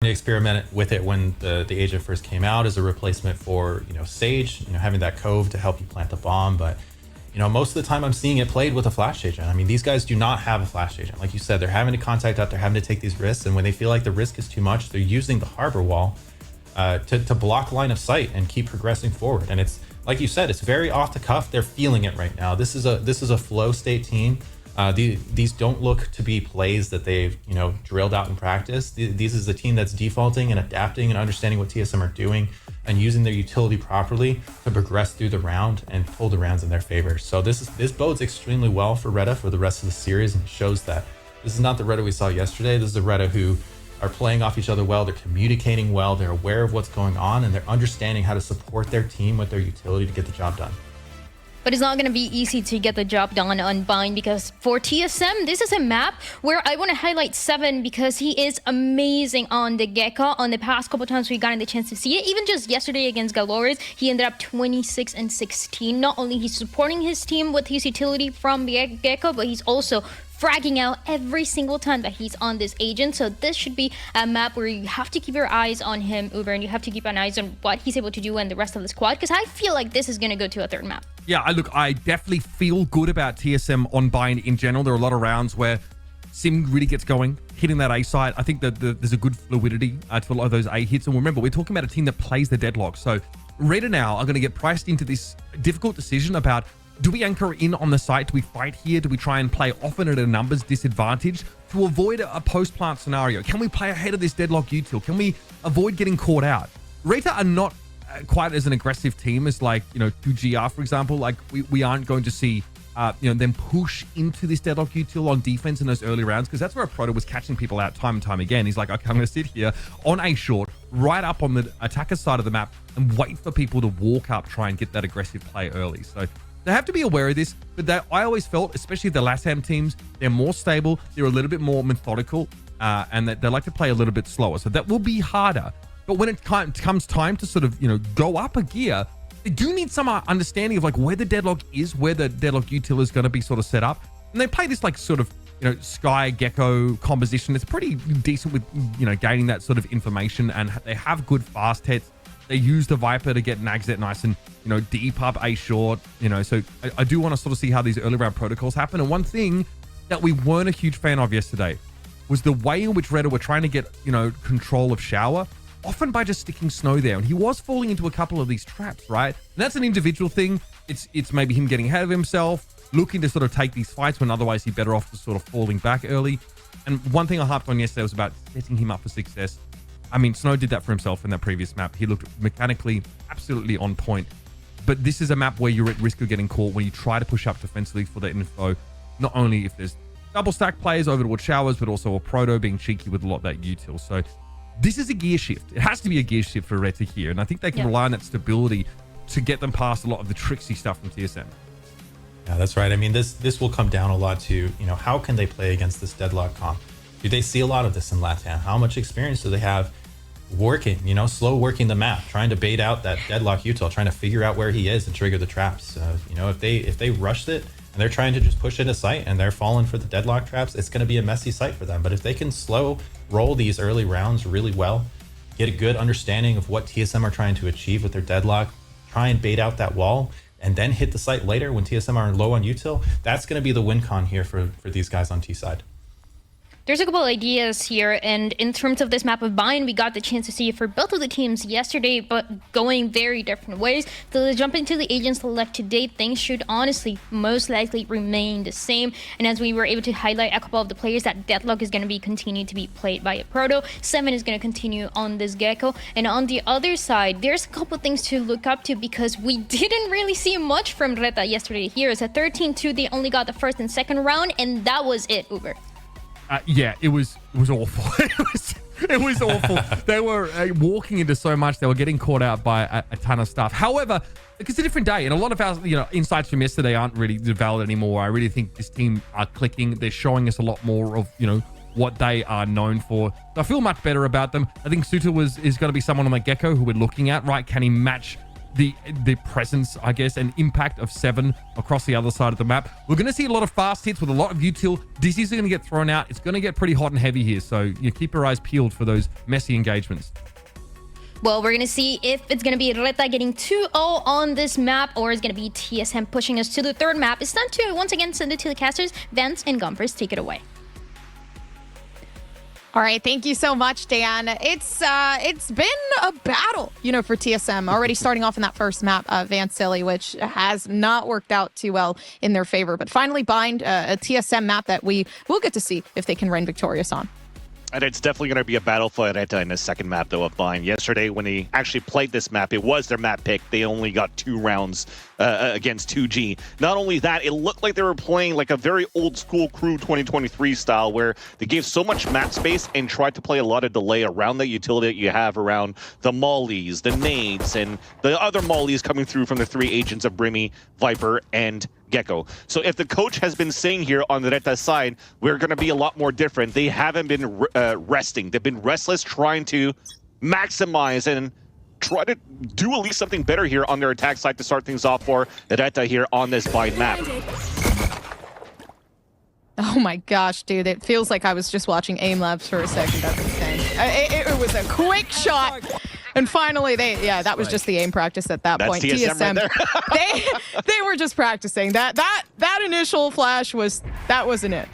definitely experimented with it when the agent first came out as a replacement for, Sage, having that cove to help you plant the bomb. But, most of the time I'm seeing it played with a flash agent. I mean, these guys do not have a flash agent. Like you said, they're having to contact out, they're having to take these risks. And when they feel like the risk is too much, they're using the harbor wall to block line of sight and keep progressing forward. And it's, like you said, it's very off the cuff. They're feeling it right now. This is a flow state team. These don't look to be plays that they've drilled out in practice. These is a team that's defaulting and adapting and understanding what TSM are doing and using their utility properly to progress through the round and pull the rounds in their favor. So this bodes extremely well for RETA for the rest of the series, and shows that this is not the RETA we saw yesterday. This is the RETA who are playing off each other well. They're communicating well. They're aware of what's going on, and they're understanding how to support their team with their utility to get the job done. But it's not going to be easy to get the job done on Bind, because for TSM, this is a map where I want to highlight Seven, because he is amazing on the Gecko. On the past couple times we've gotten the chance to see it, even just yesterday against Galores, he ended up 26 and 16. Not only he's supporting his team with his utility from the Gecko, but he's also fragging out every single time that he's on this agent. So this should be a map where you have to keep your eyes on him, Uber, and you have to keep an eyes on what he's able to do and the rest of the squad, because I feel like this is going to go to a third map. Yeah, I definitely feel good about TSM on Bind in general. There are a lot of rounds where Sim really gets going, hitting that A side. I think that there's a good fluidity to a lot of those A hits. And remember, we're talking about a team that plays the deadlock. So RETA now are going to get priced into this difficult decision about, do we anchor in on the site? Do we fight here? Do we try and play often at a numbers disadvantage to avoid a post-plant scenario? Can we play ahead of this deadlock util? Can we avoid getting caught out? RETA are not quite as an aggressive team as, like, 2GR, for example. Like, we aren't going to see them push into this deadlock util on defense in those early rounds, because that's where a Proto was catching people out time and time again. He's like, okay, I'm going to sit here on A short, right up on the attacker side of the map, and wait for people to walk up, try and get that aggressive play early. So they have to be aware of this, but I always felt, especially the LATAM teams, they're more stable, they're a little bit more methodical, and they like to play a little bit slower. So that will be harder. But when it comes time to sort of, go up a gear, they do need some understanding of, like, where the deadlock is, where the deadlock util is going to be sort of set up. And they play this, like, sort of, Sky Gecko composition. It's pretty decent with, gaining that sort of information, and they have good fast hits. They use the Viper to get nags it nice and, deep up A short, So I do want to sort of see how these early round protocols happen. And one thing that we weren't a huge fan of yesterday was the way in which RETA were trying to get, control of Shower, often by just sticking Snow there. And he was falling into a couple of these traps, right? And that's an individual thing. It's maybe him getting ahead of himself, looking to sort of take these fights when otherwise he'd better off just sort of falling back early. And one thing I harped on yesterday was about setting him up for success. I mean, Snow did that for himself in that previous map. He looked mechanically absolutely on point. But this is a map where you're at risk of getting caught when you try to push up defensively for the info. Not only if there's double stack players over towards Showers, but also a Proto being cheeky with a lot of that util. So this is a gear shift. It has to be a gear shift for RETA here. And I think they can rely on that stability to get them past a lot of the tricksy stuff from TSM. Yeah, that's right. I mean, this will come down a lot to, how can they play against this deadlock comp? Do they see a lot of this in LATAM? How much experience do they have working, slow working the map, trying to bait out that deadlock util, trying to figure out where he is and trigger the traps? If they rushed it and they're trying to just push into sight and they're falling for the deadlock traps, it's going to be a messy sight for them. But if they can slow roll these early rounds really well, get a good understanding of what TSM are trying to achieve with their deadlock, try and bait out that wall, and then hit the site later when TSM are low on util, that's going to be the win con here for these guys on T side. There's a couple ideas here, and in terms of this map of Bind, we got the chance to see it for both of the teams yesterday, but going very different ways. So to jump into the agents left today, things should honestly most likely remain the same. And as we were able to highlight a couple of the players, that Deathlock is going to be continued to be played by a Proto. 7 is going to continue on this Gecko. And on the other side, there's a couple things to look up to, because we didn't really see much from RETA yesterday. Here is a 13-2. They only got the first and second round, and that was it, Uber. Yeah, it was awful. It was awful. They were walking into so much. They were getting caught out by a ton of stuff. However, it's a different day, and a lot of our insights from yesterday aren't really valid anymore. I really think this team are clicking. They're showing us a lot more of what they are known for. So I feel much better about them. I think Suta is going to be someone on the Gecko who we're looking at, right? Can he match the presence, I guess, and impact of 7 across the other side of the map. We're going to see a lot of fast hits with a lot of util. Dizzies are going to get thrown out. It's going to get pretty hot and heavy here, so you keep your eyes peeled for those messy engagements. Well, we're going to see if it's going to be RETA getting 2-0 on this map, or is going to be TSM pushing us to the third map. It's time to once again send it to the casters. Vance and Gumpers, take it away. All right, thank you so much, Dan. It's been a battle, for TSM. Already starting off in that first map, Van Silly, which has not worked out too well in their favor. But finally bind a TSM map that we will get to see if they can reign victorious on. And it's definitely going to be a battle for RETA in the second map, though, of Bind. Yesterday, when they actually played this map, it was their map pick. They only got 2 rounds against 2G. Not only that, it looked like they were playing like a very old-school Crew 2023 style, where they gave so much map space and tried to play a lot of delay around the utility that you have around the mollies, the nades, and the other mollies coming through from the 3 agents of Brimmy, Viper, and Gecko. So if the coach has been saying here on the RETA side, we're going to be a lot more different. They haven't been resting. They've been restless, trying to maximize and try to do at least something better here on their attack side to start things off for RETA here on this Bind map. Oh my gosh, dude. It feels like I was just watching aim labs for a second. That's insane. It was a quick shot. And finally, that was just the aim practice at that point. TSM right they were just practicing. That initial flash wasn't it.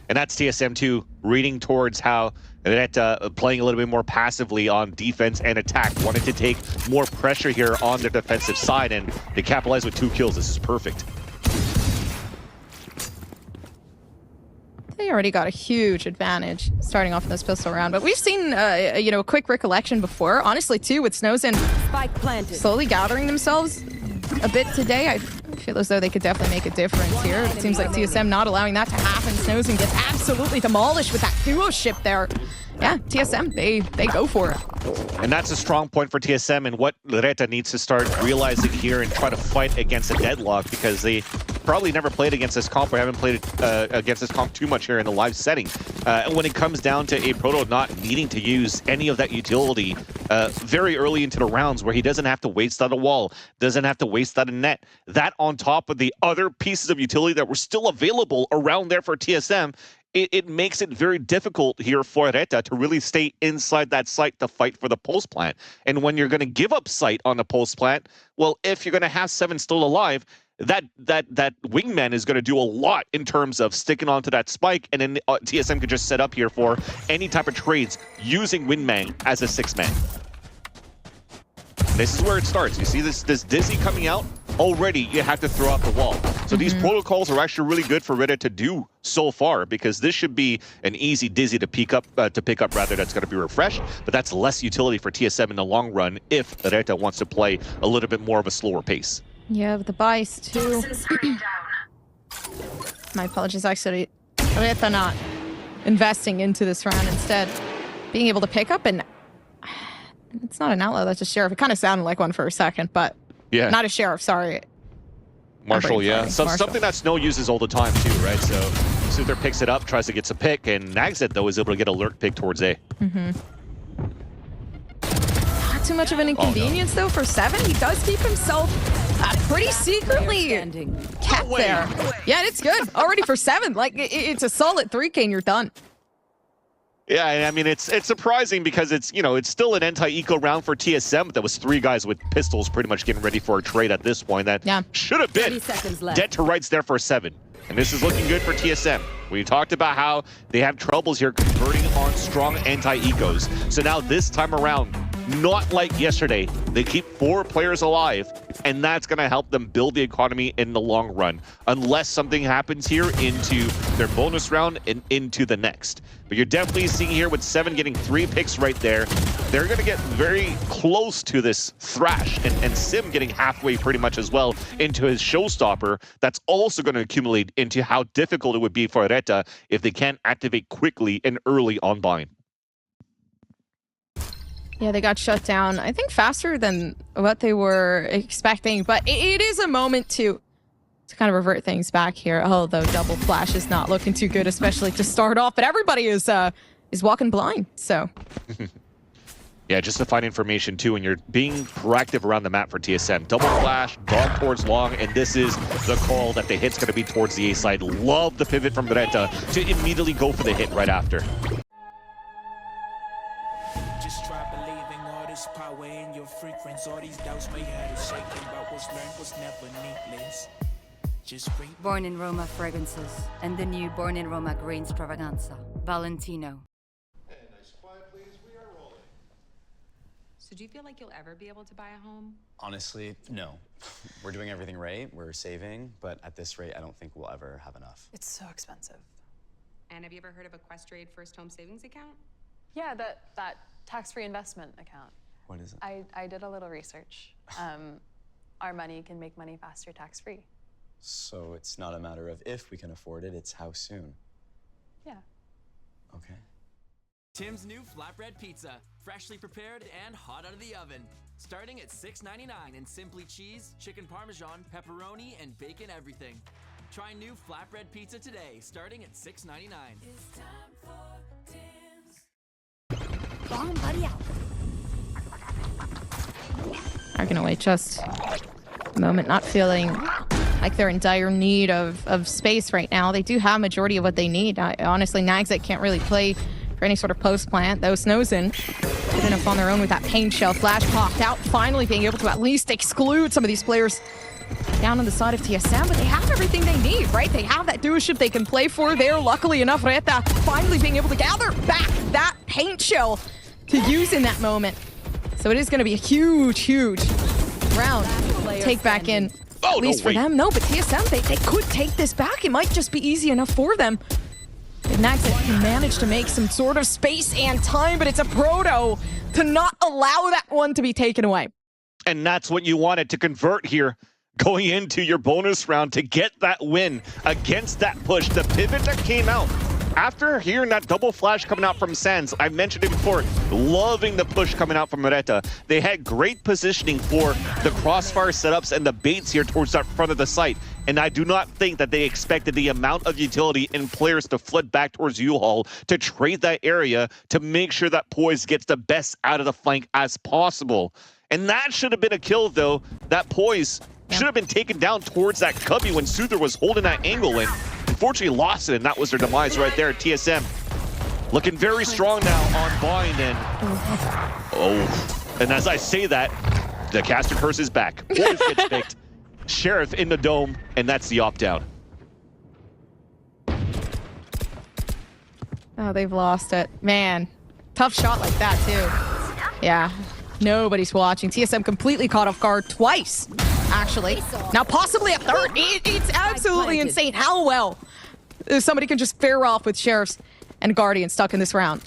And that's TSM too, reading towards how RETA playing a little bit more passively on defense and attack, wanted to take more pressure here on their defensive side, and they capitalize with 2 kills. This is perfect. They already got a huge advantage starting off in this pistol round, but we've seen a quick recollection before, honestly too, with Snowzen slowly gathering themselves a bit today. I feel as though they could definitely make a difference here. It seems like TSM not allowing that to happen. Snowzen gets absolutely demolished with that duo ship there. Yeah, TSM, they go for it. And that's a strong point for TSM, and what RETA needs to start realizing here and try to fight against a deadlock, because they probably never played against this comp or haven't played against this comp too much here in the live setting. And when it comes down to a Proto not needing to use any of that utility very early into the rounds, where he doesn't have to waste out a wall, doesn't have to waste out a net, that on top of the other pieces of utility that were still available around there for TSM, it makes it very difficult here for RETA to really stay inside that site to fight for the pulse plant. And when you're going to give up sight on the pulse plant, well, if you're going to have 7 still alive, that wingman is going to do a lot in terms of sticking onto that spike, and then TSM could just set up here for any type of trades using wingman as a 6-man. This is where it starts. You see this Dizzy coming out, already you have to throw out the wall. So these protocols are actually really good for RETA to do so far, because this should be an easy Dizzy to pick up rather, that's going to be refreshed, but that's less utility for TSM in the long run if RETA wants to play a little bit more of a slower pace. Yeah, with the bias too. My apologies, actually. RETA not investing into this round, instead being able to pick up, and it's not an outlaw, that's a sheriff. It kind of sounded like one for a second, but yeah, not a sheriff, sorry. Marshall, yeah. Marshall. Something that Snow uses all the time too, right? So Soother picks it up, tries to get some pick, and nags it, though, is able to get a lurk pick towards A. Not too much of an inconvenience, though, for 7. He does keep himself pretty secretly kept there. Yeah, it's good. Already for 7. Like, it's a solid 3K and you're done. Yeah, I mean, it's surprising because it's still an anti-eco round for TSM, but there was 3 guys with pistols pretty much getting ready for a trade at this point that should have been dead to rights there for 7. And this is looking good for TSM. We talked about how they have troubles here converting on strong anti-ecos. So now this time around, not like yesterday, they keep 4 players alive, and that's going to help them build the economy in the long run, unless something happens here into their bonus round and into the next. But you're definitely seeing here with 7 getting 3 picks right there, they're going to get very close to this Thrash, and Sim getting halfway pretty much as well into his showstopper. That's also going to accumulate into how difficult it would be for RETA if they can't activate quickly and early on Bind. Yeah, they got shut down, I think, faster than what they were expecting, but it is a moment to kind of revert things back here. Although double flash is not looking too good, especially to start off, but everybody is walking blind, so. Yeah, just to find information too, and you're being proactive around the map for TSM. Double flash, dog towards long, and this is the call that the hit's going to be towards the A side. Love the pivot from RETA to immediately go for the hit right after. Just try believing all this power in your frequency. All these doubts may have to shake them, but what's learned was never needless. Just breathe. Born in Roma fragrances and the new Born in Roma grain extravaganza, Valentino. So do you feel like you'll ever be able to buy a home? Honestly, no. We're doing everything right, we're saving, but at this rate, I don't think we'll ever have enough. It's so expensive. And have you ever heard of a Questrade First Home Savings Account? Yeah, that tax-free investment account. What is it? I did a little research. Our money can make money faster tax-free. So it's not a matter of if we can afford it, it's how soon. Yeah. Okay. Tim's new flatbread pizza, freshly prepared and hot out of the oven. Starting at $6.99 in simply cheese, chicken parmesan, pepperoni, and bacon everything. Try new flatbread pizza today, starting at $6.99. It's time for Tim's. Bomb buddy out. Are gonna wait just a moment, not feeling like they're in dire need of space right now. They do have majority of what they need. Honestly, Nagzet can't really play for any sort of post plant, though Snowzen good enough on their own with that pain shell. Flash popped out, finally being able to at least exclude some of these players down on the side of TSM, but they have everything they need, right? They have that duoship they can play for there. Luckily enough, RETA finally being able to gather back that paint shell to use in that moment. So it is going to be a huge round take back in. Oh, at least for them. No, but TSM, they could take this back. It might just be easy enough for them. If Nagzet can manage to make some sort of space and time, but it's a Proto to not allow that one to be taken away. And that's what you wanted to convert here, going into your bonus round to get that win against that push. The pivot that came out after hearing that double flash coming out from Sands, I mentioned it before, loving the push coming out from RETA. They had great positioning for the crossfire setups and the baits here towards that front of the site. And I do not think that they expected the amount of utility in players to flood back towards U-Haul to trade that area to make sure that Poise gets the best out of the flank as possible. And that should have been a kill, though. That Poise should have been taken down towards that cubby when Soother was holding that angle in. Unfortunately lost it, and that was their demise right there. TSM looking very strong now on Bind, and and as I say that, the caster curse is back. Poise gets picked. Sheriff in the dome, and that's the opt-out. Oh, they've lost it. Man, tough shot like that, too. Yeah, nobody's watching. TSM completely caught off guard twice, actually. Now possibly a third. It's absolutely insane how well somebody can just fare off with Sheriffs and Guardian stuck in this round.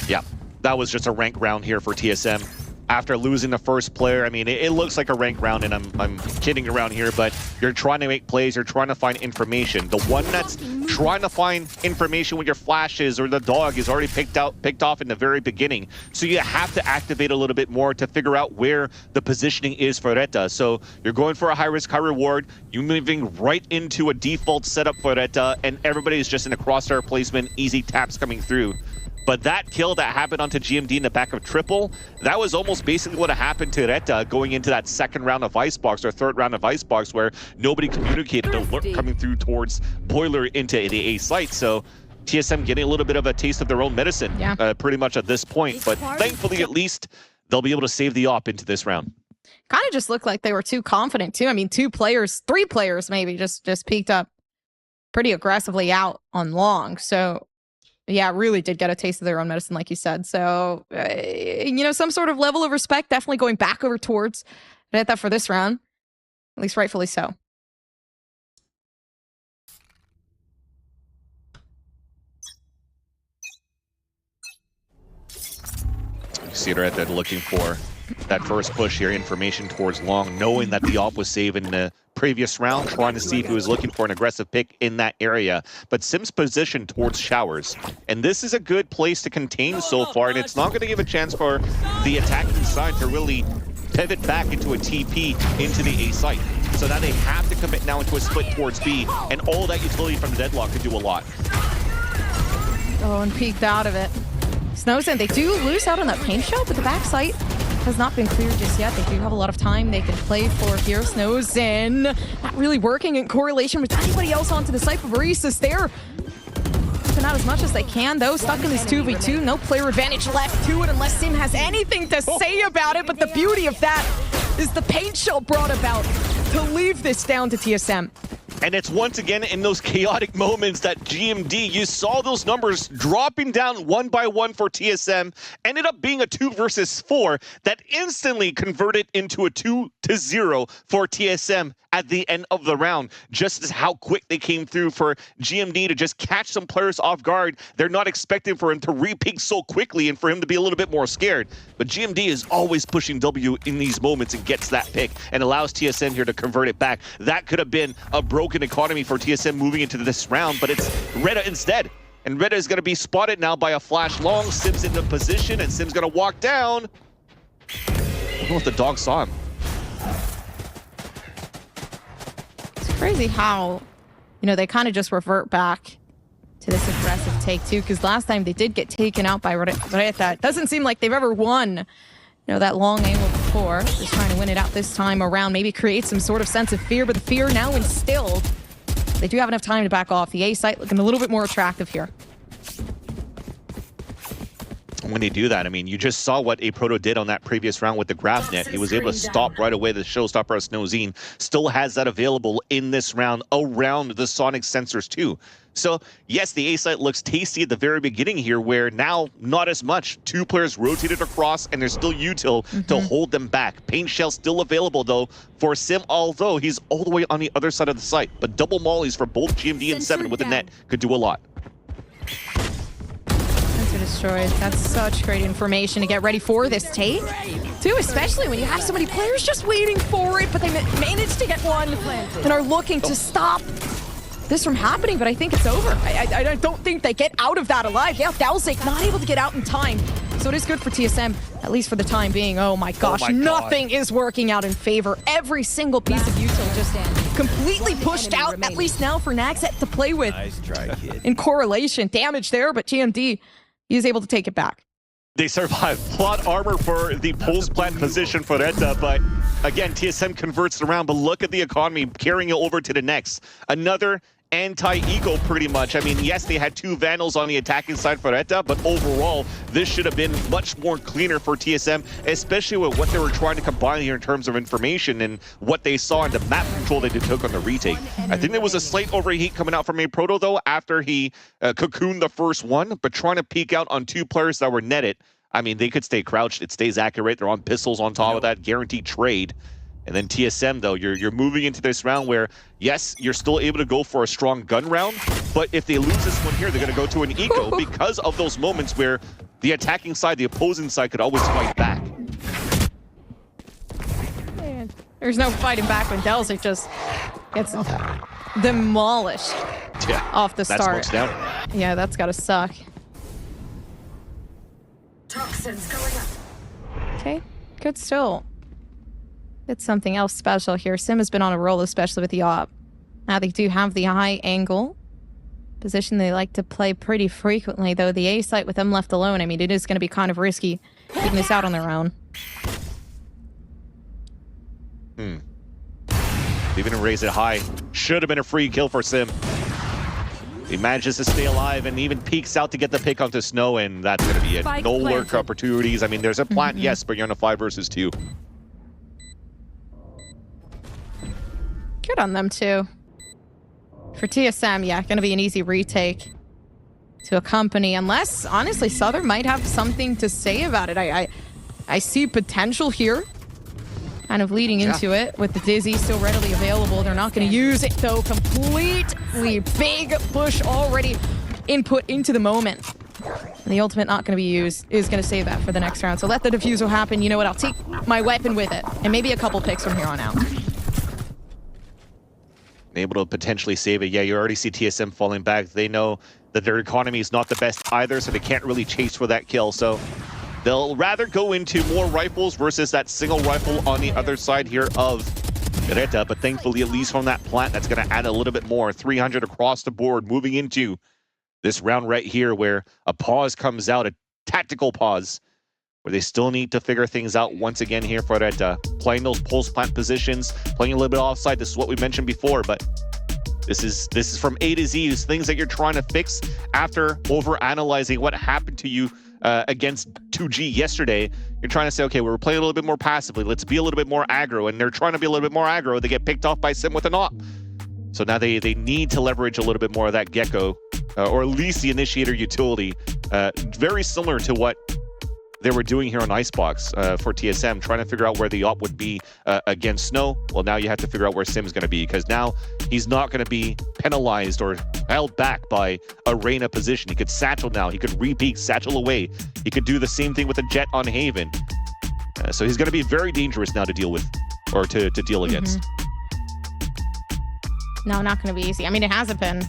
Yeah, that was just a rank round here for TSM. After losing the first player, I mean, it looks like a rank round, and I'm kidding around here, but you're trying to make plays, you're trying to find information. The one that's trying to find information with your flashes or the dog is already picked off in the very beginning. So you have to activate a little bit more to figure out where the positioning is for RETA. So you're going for a high risk, high reward. You're moving right into a default setup for RETA, and everybody's just in a crosshair placement, easy taps coming through. But that kill that happened onto GMD in the back of triple, that was almost basically what happened to RETA going into that second round of Icebox or third round of Icebox, where nobody communicated alert coming through towards Boiler into the A site. So TSM getting a little bit of a taste of their own medicine pretty much at this point. But thankfully, at least, they'll be able to save the op into this round. Kind of just looked like they were too confident, too. I mean, three players maybe just peeked up pretty aggressively out on long. So yeah, really did get a taste of their own medicine, like you said. So, you know, some sort of level of respect definitely going back over towards RETA for this round. At least rightfully so. You see RETA looking for that first push here, information towards long, knowing that the op was saved in the previous round, trying to see if he was looking for an aggressive pick in that area. But Sim's position towards showers, and this is a good place to contain so far, and it's not going to give a chance for the attacking side to really pivot back into a TP into the A site. So now they have to commit now into a split towards B, and all that utility from the deadlock could do a lot. Oh, and peeked out of it. Snowzen, they do lose out on that paint shot, but the backside has not been cleared just yet. They do have a lot of time they can play for here. Snowzen not really working in correlation with anybody else onto the site, but Maurice there. Keeping out as much as they can, though. Stuck in this 2v2. No player advantage left to it unless Sim has anything to say about it. But the beauty of that is the paint shot brought about to leave this down to TSM. And it's once again in those chaotic moments that GMD, you saw those numbers dropping down one by one for TSM, ended up being a 2 versus 4 that instantly converted into a 2-0 for TSM at the end of the round. Just as how quick they came through for GMD to just catch some players off guard. They're not expecting for him to re-peak so quickly and for him to be a little bit more scared. But GMD is always pushing W in these moments and gets that pick and allows TSM here to convert it back. That could have been a broken economy for TSM moving into this round, but it's RETA instead. And RETA is going to be spotted now by a flash long. Sim's in the position and Sim's going to walk down. I don't know if the dog saw him. Crazy how, they kind of just revert back to this aggressive take too, because last time they did get taken out by RETA. It doesn't seem like they've ever won, that long angle before. Just trying to win it out this time around, maybe create some sort of sense of fear, but the fear now instilled. They do have enough time to back off. The A site looking a little bit more attractive here. When they do that, I mean, you just saw what A Proto did on that previous round with the grab net. He was able to stop right away the showstopper of Snowzine. Still has that available in this round around the sonic sensors too. So yes, the A site looks tasty at the very beginning here, where now not as much. 2 players rotated across and there's still util to hold them back. Paint shell still available though for Sim, although he's all the way on the other side of the site. But double mollies for both GMD and 7 with the net could do a lot. Destroyed. That's such great information to get ready for this take, too, especially when you have so many players just waiting for it, but they managed to get one and are looking to stop this from happening, but I think it's over. I don't think they get out of that alive. Yeah, Dalzik not able to get out in time, so it is good for TSM, at least for the time being. Oh my gosh, nothing is working out in favor. Every single piece of util just completely pushed out, at least now for Naxet to play with. Nice try, kid. In correlation, damage there, but GMD, he is able to take it back. They survive. Plot armor for the post-plant position for RETA, but again, TSM converts it around, but look at the economy carrying it over to the next. Another anti-eco pretty much. I mean, yes, they had 2 Vandals on the attacking side for RETA, but overall, this should have been much more cleaner for TSM, especially with what they were trying to combine here in terms of information and what they saw in the map control they took on the retake. I think there was a slight overheat coming out from A Proto, though, after he cocooned the first one, but trying to peek out on 2 players that were netted. I mean, they could stay crouched. It stays accurate. They're on pistols on top of that. Guaranteed trade. And then TSM, though, you're moving into this round where, yes, you're still able to go for a strong gun round, but if they lose this one here, they're going to go to an eco because of those moments where the attacking side, the opposing side, could always fight back. Man, there's no fighting back when Delzik just gets demolished off the start. Down. Yeah, that's got to suck. Toxins going up. Okay, good still. It's something else special here. Sim has been on a roll, especially with the op. Now they do have the high angle position they like to play pretty frequently, though the A site with them left alone, I mean, it is going to be kind of risky keeping this out on their own. Even raise it high. Should have been a free kill for Sim. He manages to stay alive and even peeks out to get the pick onto Snow, and that's going to be it. No lurk opportunities. I mean, there's a plant, yes, but you're on a 5 versus 2. Good on them, too. For TSM, yeah, going to be an easy retake to accompany, unless, honestly, Southern might have something to say about it. I see potential here, kind of leading into it, with the Dizzy still readily available. They're not going to use it, though. Completely big push already input into the moment. And the ultimate not going to be used is going to save that for the next round. So let the defusal happen. You know what? I'll take my weapon with it, and maybe a couple picks from here on out. Able to potentially save it. Yeah, you already see TSM falling back. They know that their economy is not the best either, so they can't really chase for that kill. So they'll rather go into more rifles versus that single rifle on the other side here of RETA. But thankfully, at least from that plant, that's going to add a little bit more. 300 across the board, moving into this round right here where a pause comes out. tactical pause where they still need to figure things out once again here for RETA. Playing those post plant positions, playing a little bit offside. This is what we mentioned before, but this is from A to Z. It's things that you're trying to fix after over-analyzing what happened to you against 2G yesterday. You're trying to say, okay, we're playing a little bit more passively. Let's be a little bit more aggro. And they're trying to be a little bit more aggro. They get picked off by Sim with an op. So now they need to leverage a little bit more of that Gecko, or at least the initiator utility. Very similar to what they were doing here on Icebox for TSM, trying to figure out where the op would be against Snow. Well, now you have to figure out where Sim's going to be, because now he's not going to be penalized or held back by a Reyna position. He could satchel now. He could re-peek, satchel away. He could do the same thing with a Jet on Haven. So he's going to be very dangerous now to deal with, or to deal against. No, not going to be easy. I mean, it hasn't been.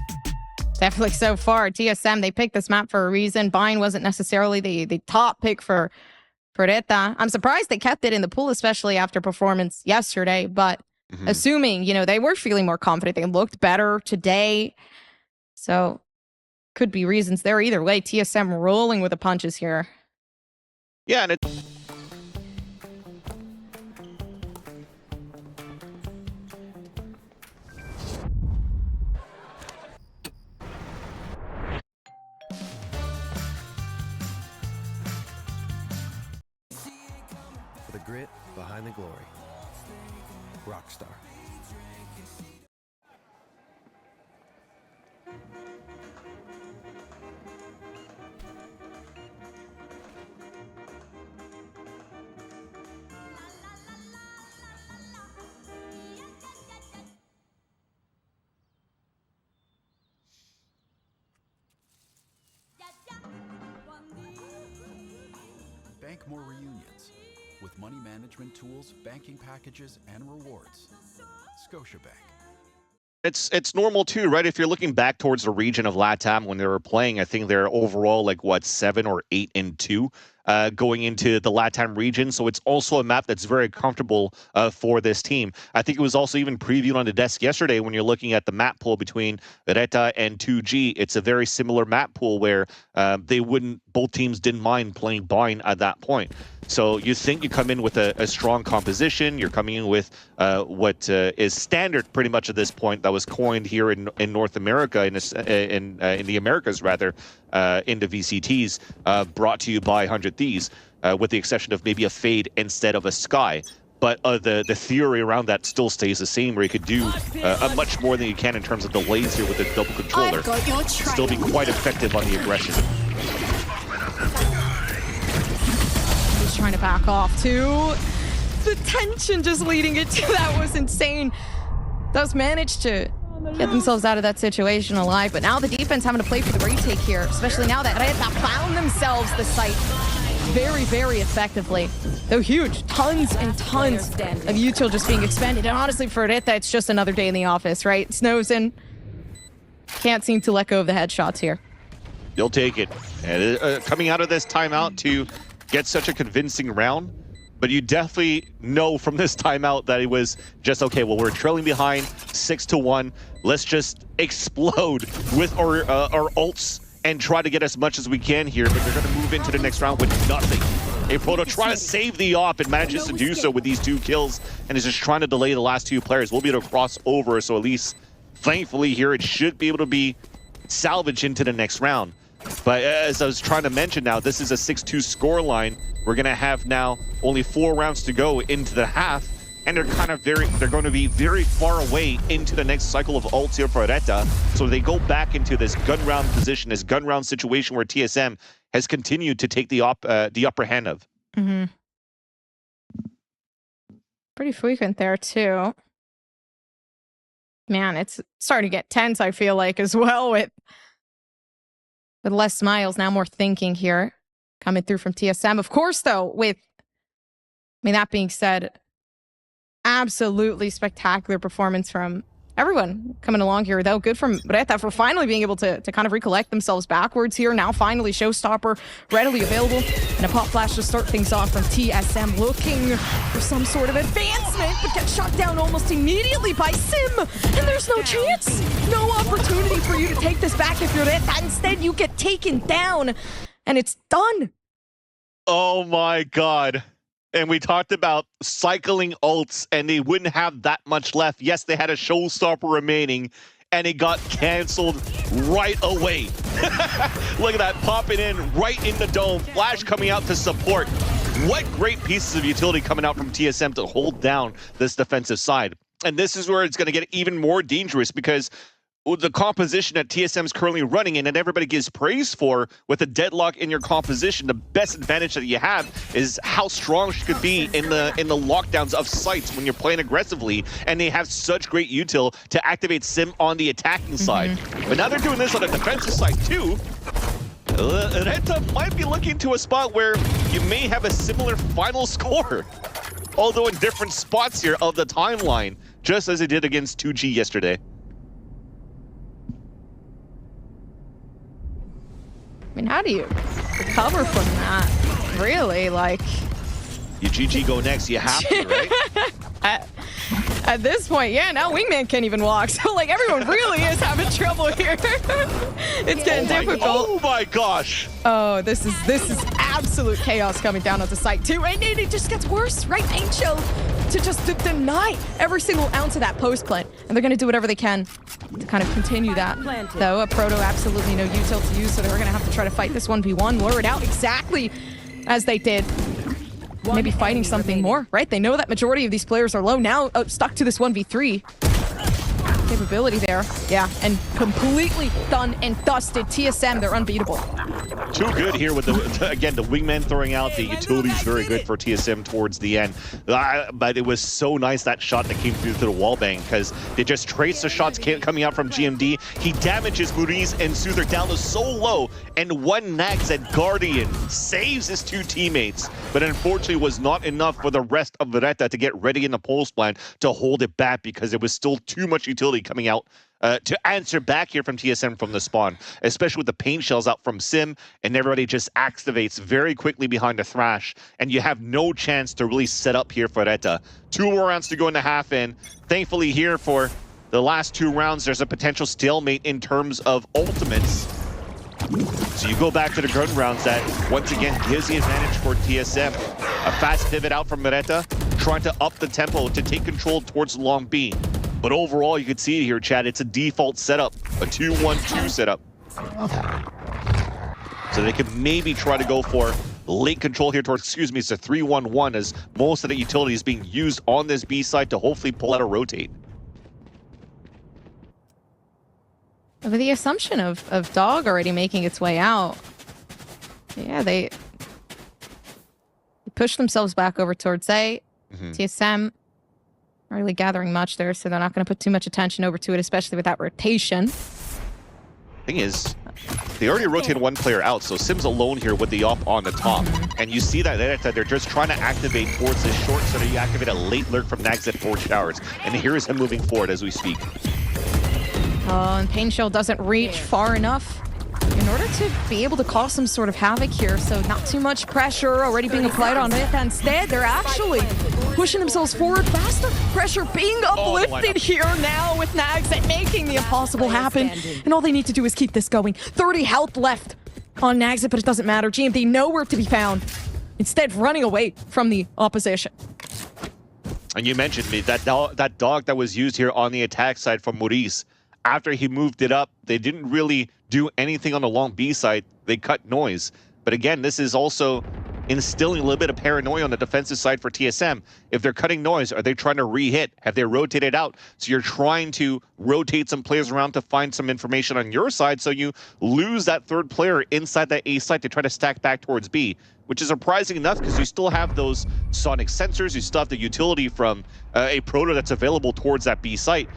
Definitely so far. TSM, they picked this map for a reason. Bind wasn't necessarily the top pick for RETA. I'm surprised they kept it in the pool, especially after performance yesterday. But assuming, they were feeling more confident, they looked better today. So could be reasons there. Either way, TSM rolling with the punches here. Yeah, and the grit behind the glory. Rockstar. Bank more reunions with money management tools, banking packages, and rewards. Scotiabank. It's normal too, right? If you're looking back towards the region of LATAM when they were playing, I think they're overall 7 or 8-2 going into the LATAM region. So it's also a map that's very comfortable for this team. I think it was also even previewed on the desk yesterday when you're looking at the map pool between RETA and 2G. It's a very similar map pool where both teams didn't mind playing Bind at that point. So you think you come in with a strong composition. You're coming in with what is standard pretty much at this point, that was coined here in North America, in the Americas rather, into VCTs, brought to you by 100 Thieves, with the exception of maybe a Fade instead of a Sky. But the theory around that still stays the same, where you could do much more than you can in terms of delays here with the double controller. Still be quite effective on the aggression. Trying to back off too. The tension just leading into that was insane. Those managed to get themselves out of that situation alive, but now the defense having to play for the retake here, especially now that RETA found themselves the site very, very effectively. Though huge, tons and tons of util just being expended. And honestly, for RETA, it's just another day in the office, right? Snow's in. Can't seem to let go of the headshots here. You'll take it. And coming out of this timeout to get such a convincing round, but you definitely know from this timeout that it was just, okay, well, we're trailing behind 6-1. Let's just explode with our ults and try to get as much as we can here, but they're going to move into the next round with nothing. Aproto trying to save the op and manages to do so with these 2 kills, and is just trying to delay the last 2 players. We'll be able to cross over, so at least, thankfully here, it should be able to be salvaged into the next round. But as I was trying to mention now, this is a 6-2 scoreline. We're going to have now only 4 rounds to go into the half, and they're going to be very far away into the next cycle of ults here for RETA. So they go back into this gun round position, this gun round situation where TSM has continued to take the upper hand of. Pretty frequent there too. Man, it's starting to get tense, I feel like, as well, with less smiles, now more thinking here coming through from TSM. Of course, though, that being said, absolutely spectacular performance from everyone coming along here, though. Good from RETA for finally being able to kind of recollect themselves backwards here. Now finally Showstopper readily available, and a pop flash to start things off from TSM, looking for some sort of advancement, but gets shot down almost immediately by Sim, and there's no chance, no opportunity for you to take this back if you're RETA. Instead, you get taken down, and it's done. Oh my God. And we talked about cycling ults, and they wouldn't have that much left. Yes, they had a showstopper remaining, and it got canceled right away. Look at that, popping in right in the dome. Flash coming out to support. What great pieces of utility coming out from TSM to hold down this defensive side. And this is where it's going to get even more dangerous, because the composition that TSM is currently running in and everybody gives praise for, with a deadlock in your composition, the best advantage that you have is how strong she could be in the lockdowns of sites when you're playing aggressively, and they have such great util to activate Sim on the attacking side. But now they're doing this on the defensive side too. RETA might be looking to a spot where you may have a similar final score, although in different spots here of the timeline, just as it did against 2G yesterday. I mean, how do you recover from that? Really, like... You GG go next, you have to, right? At this point, yeah, now Wingman can't even walk. So, like, everyone really is having trouble here. It's getting difficult. Oh my gosh! Oh, this is absolute chaos coming down on the site too, and it just gets worse, right? Angel to just deny every single ounce of that post plant, and they're gonna do whatever they can to kind of continue that. Though a Proto absolutely no util to use, so they're gonna have to try to fight this 1v1, lure it out exactly as they did. Maybe fighting something more, right? They know that majority of these players are low now, stuck to this 1v3. Capability there, yeah, and completely done and dusted. TSM, they're unbeatable. Too good here with the, again, the Wingman throwing out the utilities, very good for TSM towards the end. But it was so nice, that shot that came through to the wallbang, because they just traced the shots coming out from GMD. He damages Maurice and Soother down to so low, and one nags at Guardian, saves his two teammates, but unfortunately was not enough for the rest of RETA to get ready in the pulse plan to hold it back, because there was still too much utility coming out to answer back here from TSM from the spawn, especially with the pain shells out from Sim, and everybody just activates very quickly behind the Thrash, and you have no chance to really set up here for RETA. 2 more rounds to go in the half in. Thankfully here for the last 2 rounds, there's a potential stalemate in terms of ultimates. So you go back to the gun rounds, that once again gives the advantage for TSM. A fast pivot out from RETA, trying to up the tempo to take control towards long B. But overall, you can see it here, Chad, it's a default setup, a 2-1-2 setup. So they can maybe try to go for late control here towards, excuse me, it's a 3-1-1, as most of the utility is being used on this B side to hopefully pull out a rotate. With the assumption of Dog already making its way out, yeah, they push themselves back over towards A. TSM not really gathering much there, so they're not going to put too much attention over to it, especially with that rotation. Thing is, they already rotated one player out, so Sim's alone here with the op on the top. And you see that they're just trying to activate towards this short, so that you activate a late lurk from Nags at 4 showers. And here's him moving forward as we speak. Oh, and Pain Shell doesn't reach far enough in order to be able to cause some sort of havoc here, so not too much pressure already being applied on it. Instead, they're actually pushing themselves forward faster. Pressure being uplifted here now with Nags at making the impossible happen. And all they need to do is keep this going. 30 health left on Nags, but it doesn't matter. GMD nowhere to be found. Instead, running away from the opposition. And you mentioned me, that dog that was used here on the attack side from Maurice. After he moved it up, they didn't really do anything on the long B side. They cut noise. But again, this is also instilling a little bit of paranoia on the defensive side for TSM. If they're cutting noise, are they trying to re-hit? Have they rotated out? So you're trying to rotate some players around to find some information on your side, so you lose that third player inside that A site to try to stack back towards B, which is surprising enough because you still have those sonic sensors, you still have the utility from a Proto that's available towards that B site.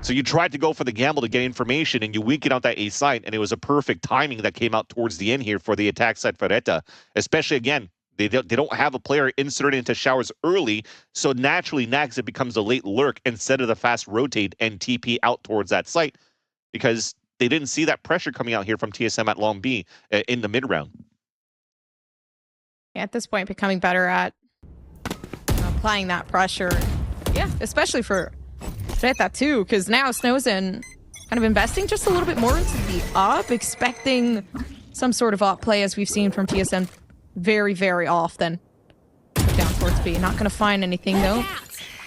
So you tried to go for the gamble to get information, and you weaken out that A site, and it was a perfect timing that came out towards the end here for the attack side for RETA. Especially, again, they don't have a player inserted into showers early, so naturally, Nags, it becomes a late lurk instead of the fast rotate and TP out towards that site, because they didn't see that pressure coming out here from TSM at long B in the mid-round. Yeah, at this point, becoming better at applying that pressure. Yeah, especially for RETA too, because now Snowzen kind of investing just a little bit more into the op, expecting some sort of op play as we've seen from TSM very, very often. Down towards B. Not going to find anything, though.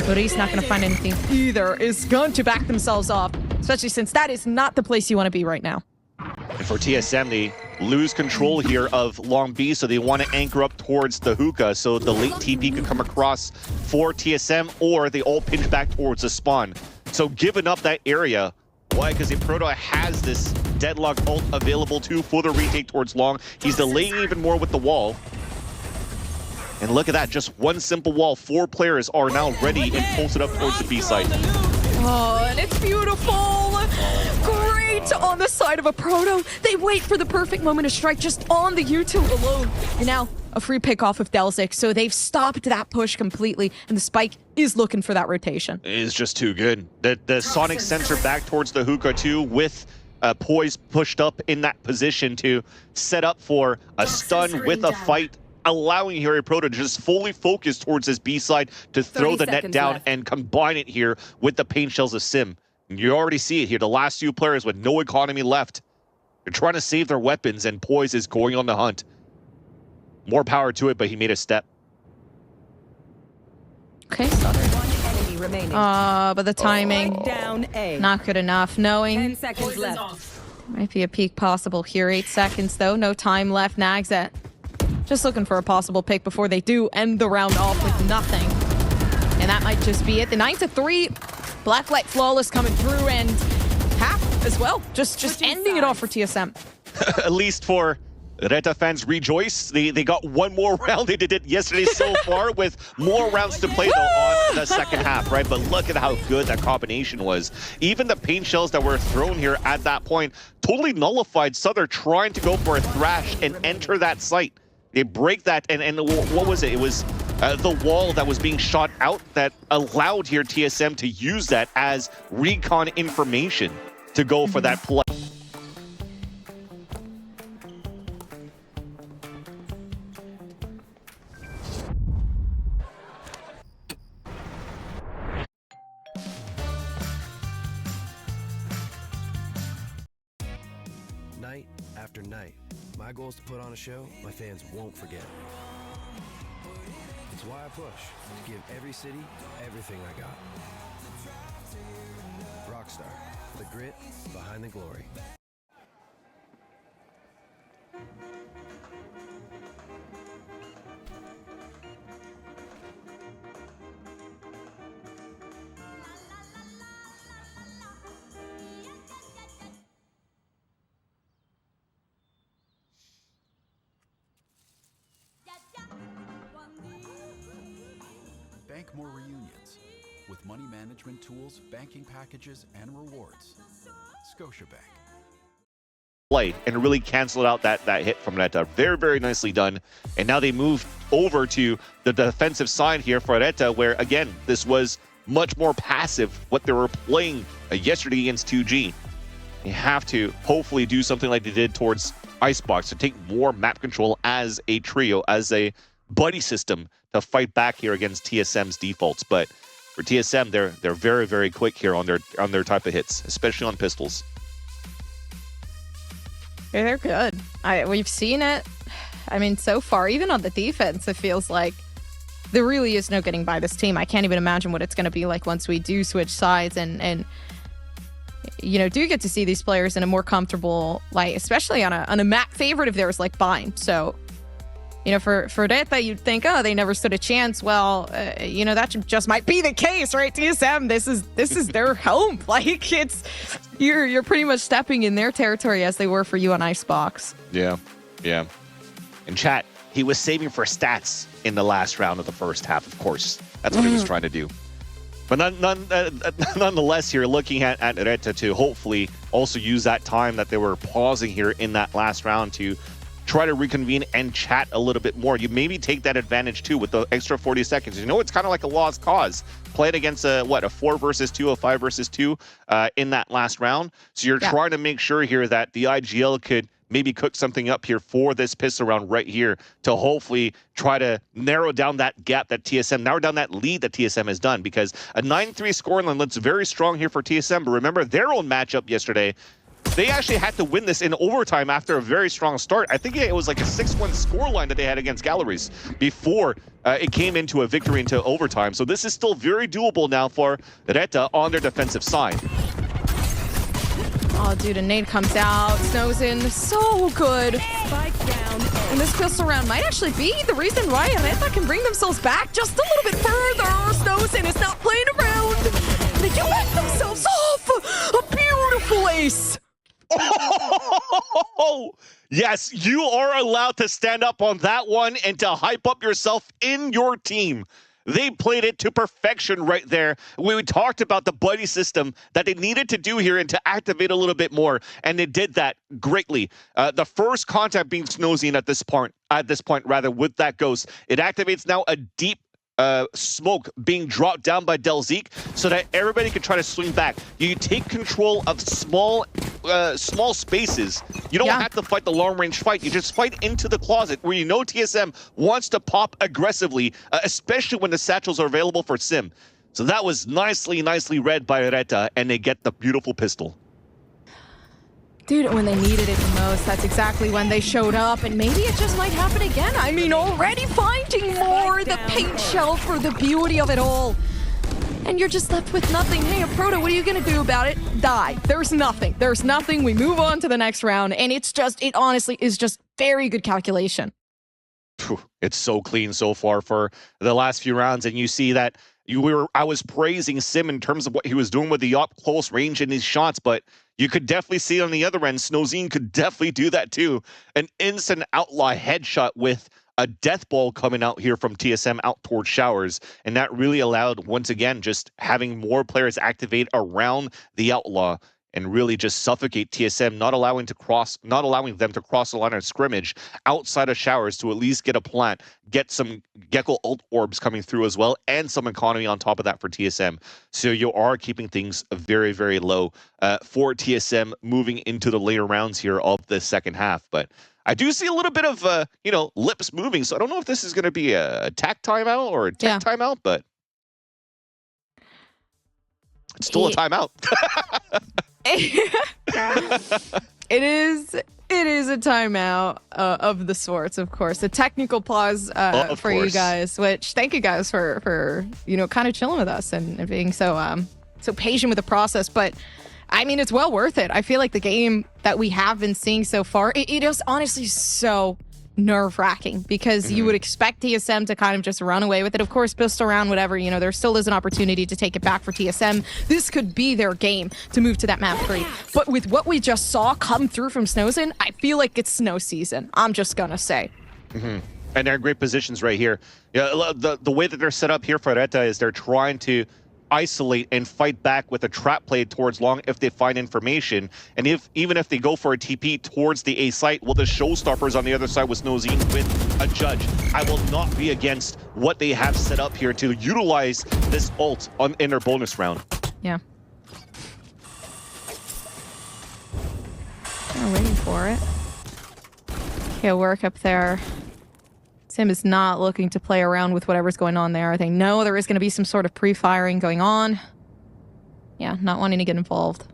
Ori's not going to find anything either. Is going to back themselves off, especially since that is not the place you want to be right now. And for TSM, they lose control here of Long B, so they want to anchor up towards the hookah, so the late TP could come across for TSM, or they all pinch back towards the spawn. So giving up that area. Why? Because Proto has this deadlock ult available too for the retake towards Long. He's delaying even more with the wall. And look at that, just one simple wall. 4 players are now ready and posted up towards the B side. Oh, and it's beautiful. Great on the side of a Proto. They wait for the perfect moment to strike just on the U2 alone. And now a free pick off of Delzik. So they've stopped that push completely. And the Spike is looking for that rotation. It is just too good. The Sonic sensor back towards the hookah too, with Poise pushed up in that position to set up for a stun with a fight, allowing here Proto to just fully focus towards this B side to throw the net down and combine it here with the paint shells of Sim. You already see it here, the last few players with no economy left. They're trying to save their weapons, and Poise is going on the hunt. More power to it, but he made a step. Okay, but the timing, not good enough. Knowing 10 seconds left. Might be a peek possible here. 8 seconds though, no time left. Nagset just looking for a possible pick before they do end the round off with nothing. And that might just be it. The 9-3, Blacklight Flawless coming through, and half as well. Just ending it off for TSM. At least for RETA fans, rejoice. They got one more round. They did it yesterday so far, with more rounds to play though on the second half, right? But look at how good that combination was. Even the paint shells that were thrown here at that point totally nullified Souther trying to go for a thrash and enter that site. They break that, and what was it? It was the wall that was being shot out that allowed here TSM to use that as recon information to go for that play. Night after night, my goal is to put on a show my fans won't forget. It's why I push to give every city everything I got. Rockstar, the grit behind the glory. Bank more reunions with money management tools, banking packages, and rewards. Scotiabank. Play and really canceled out that hit from RETA. Very, very nicely done. And now they move over to the defensive side here for RETA, where again, this was much more passive what they were playing yesterday against 2G. You have to hopefully do something like they did towards Icebox to take more map control as a trio, as a buddy system to fight back here against TSM's defaults. But for TSM, they're very, very quick here on their type of hits, especially on pistols. Yeah, they're good. We've seen it. I mean, so far, even on the defense, it feels like there really is no getting by this team. I can't even imagine what it's going to be like once we do switch sides and you know, do get to see these players in a more comfortable light, especially on a map favorite of theirs like Bind. So, you know, for RETA, you'd think, oh, they never stood a chance. Well, you know, that just might be the case, right? TSM, this is their home. Like, you're pretty much stepping in their territory as they were for you on Icebox. Yeah. In chat, he was saving for stats in the last round of the first half, of course. That's what he was trying to do. But nonetheless, here, looking at RETA to hopefully also use that time that they were pausing here in that last round to try to reconvene and chat a little bit more. You maybe take that advantage too with the extra 40 seconds. You know, it's kind of like a lost cause. Played against a 4 versus 2, a 5 versus 2 in that last round. So you're trying to make sure here that the IGL could maybe cook something up here for this pistol round right here to hopefully try to narrow down that gap that narrow down that lead that TSM has done, because a 9-3 scoreline looks very strong here for TSM. But remember their own matchup yesterday, they actually had to win this in overtime after a very strong start. I think it was like a 6-1 scoreline that they had against Galleries before it came into a victory into overtime. So this is still very doable now for RETA on their defensive side. Oh, dude, a nade comes out. Snows in. So good. Spike down. And this pistol round might actually be the reason why RETA can bring themselves back just a little bit further. Snows in is not playing around. They do back themselves off. A beautiful ace. Oh, yes, you are allowed to stand up on that one and to hype up yourself in your team. They played it to perfection right there. We talked about the buddy system that they needed to do here and to activate a little bit more, and they did that greatly. The first contact being Snowzine at this point, with that ghost, it activates now a deep smoke being dropped down by Delzeek so that everybody can try to swing back. You take control of small spaces. You don't have to fight the long-range fight. You just fight into the closet where you know TSM wants to pop aggressively, especially when the satchels are available for Sim. So that was nicely read by RETA, and they get the beautiful pistol. Dude, when they needed it the most, that's exactly when they showed up, and maybe it just might happen again. I mean, already finding more, the paint shell for the beauty of it all. And you're just left with nothing. Hey, Proto, what are you gonna do about it? Die. There's nothing. There's nothing. We move on to the next round, and it honestly is just very good calculation. It's so clean so far for the last few rounds, and you see that I was praising Sim in terms of what he was doing with the up close range in his shots, but you could definitely see on the other end, Snowzine could definitely do that too. An instant outlaw headshot with a death ball coming out here from TSM out towards Showers, and that really allowed, once again, just having more players activate around the outlaw and really just suffocate TSM, not allowing them to cross the line of scrimmage outside of Showers to at least get a plant, get some Gecko ult orbs coming through as well, and some economy on top of that for TSM. So you are keeping things very, very low for TSM moving into the later rounds here of the second half. But I do see a little bit of, lips moving, so I don't know if this is going to be a attack timeout or a tech timeout, but it's still a timeout. It is a timeout of the sorts, of course. A technical pause for you guys, which thank you guys for kind of chilling with us and being so patient with the process. But I mean, it's well worth it. I feel like the game that we have been seeing so far, it is honestly so nerve-wracking because you would expect TSM to kind of just run away with it. Of course, pistol round, whatever, there still is an opportunity to take it back for TSM. This could be their game to move to that map 3. But with what we just saw come through from Snowzine, I feel like it's snow season. I'm just gonna say. And they're in great positions right here. Yeah, the way that they're set up here for RETA is they're trying to isolate and fight back with a trap play towards long if they find information, and even if they go for a TP towards the A site, well, the showstoppers on the other side with Snowzine with a judge. I will not be against what they have set up here to utilize this ult in their bonus round. Yeah. They're waiting for it. Okay, work up there. Sim is not looking to play around with whatever's going on there. They know there is going to be some sort of pre-firing going on. Yeah, not wanting to get involved.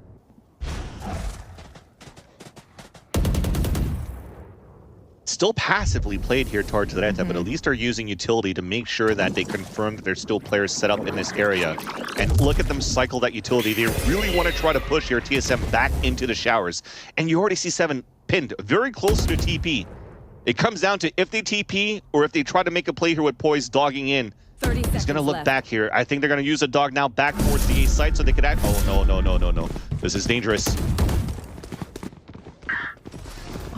Still passively played here towards the RETA, but at least are using utility to make sure that they confirm that there's still players set up in this area. And look at them cycle that utility. They really want to try to push your TSM back into the Showers. And you already see 7 pinned very close to TP. It comes down to if they TP or if they try to make a play here with Poise dogging in. He's going to look back here. I think they're going to use a dog now back towards the A site so they could act. Oh, no. This is dangerous.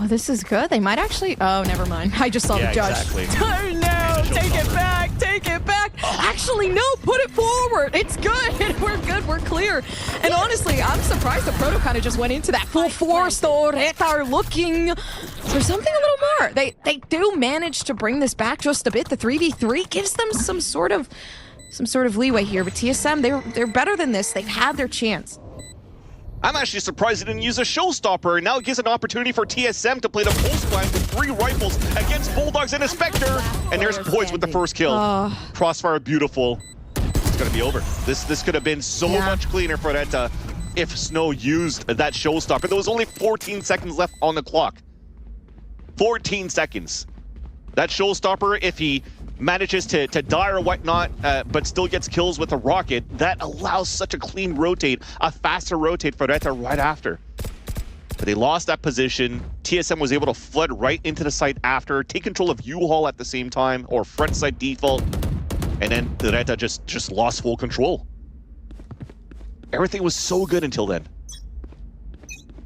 Oh, this is good. They might actually... Oh, never mind. I just saw the judge. Exactly. Oh, no. Take it back. Take it back. Actually, no. Put it forward. It's good. We're good. We're clear. And honestly, I'm surprised the Proto kind of just went into that full force. The RETA are looking for something a little more. They do manage to bring this back just a bit. The 3v3 gives them some sort of leeway here. But TSM, they're better than this. They've had their chance. I'm actually surprised they didn't use a showstopper, and now it gives an opportunity for TSM to play the pulse blind with 3 rifles against Bulldogs and a Spectre. And there's Poise with the first kill. Crossfire, beautiful. It's gonna be over. This could have been so much cleaner for RETA. if Snow used that showstopper. There was only 14 seconds left on the clock. 14 seconds. That showstopper, if he manages to die or whatnot, but still gets kills with a rocket, that allows such a clean rotate, a faster rotate for RETA right after. But they lost that position. TSM was able to flood right into the site after, take control of U-Haul at the same time, or front side default, and then the RETA just lost full control. Everything was so good until then.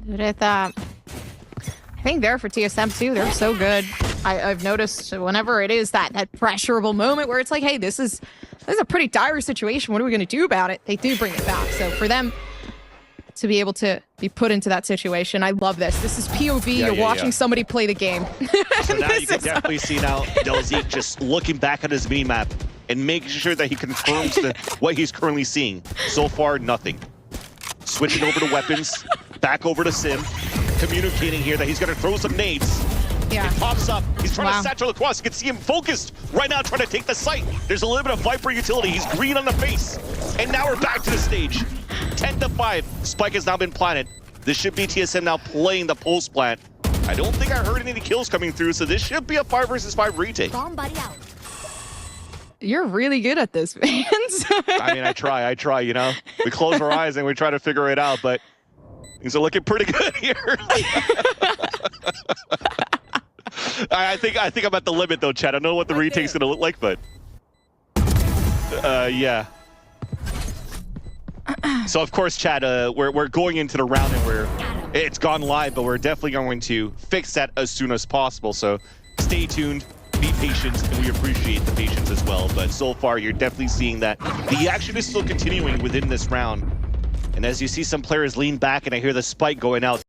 RETA, I think there for TSM too, they're so good. I've noticed whenever it is that pressurable moment where it's like, hey, this is a pretty dire situation. What are we going to do about it? They do bring it back. So for them to be able to be put into that situation, I love this. This is POV. You're watching somebody play the game. So now you can definitely see now Delzik just looking back at his mini-map and making sure that he confirms what he's currently seeing. So far, nothing. Switching over to weapons, back over to Sim, communicating here that he's going to throw some nades. Yeah. It pops up. He's trying to satchel across. You can see him focused right now trying to take the site. There's a little bit of Viper utility. He's green on the face. And now we're back to the stage. 10-5. Spike has now been planted. This should be TSM now playing the pulse plant. I don't think I heard any kills coming through, so this should be a 5 versus 5 retake. Bomb buddy out. You're really good at this, man. I mean, I try, you know? We close our eyes and we try to figure it out, but things are looking pretty good here. I think I'm at the limit though, Chad. I don't know what the retake's gonna look like, but yeah. So of course, Chad, we're going into the round and it's gone live, but we're definitely going to fix that as soon as possible. So stay tuned, be patient, and we appreciate the patience as well. But so far, you're definitely seeing that the action is still continuing within this round. And as you see some players lean back, and I hear the spike going out.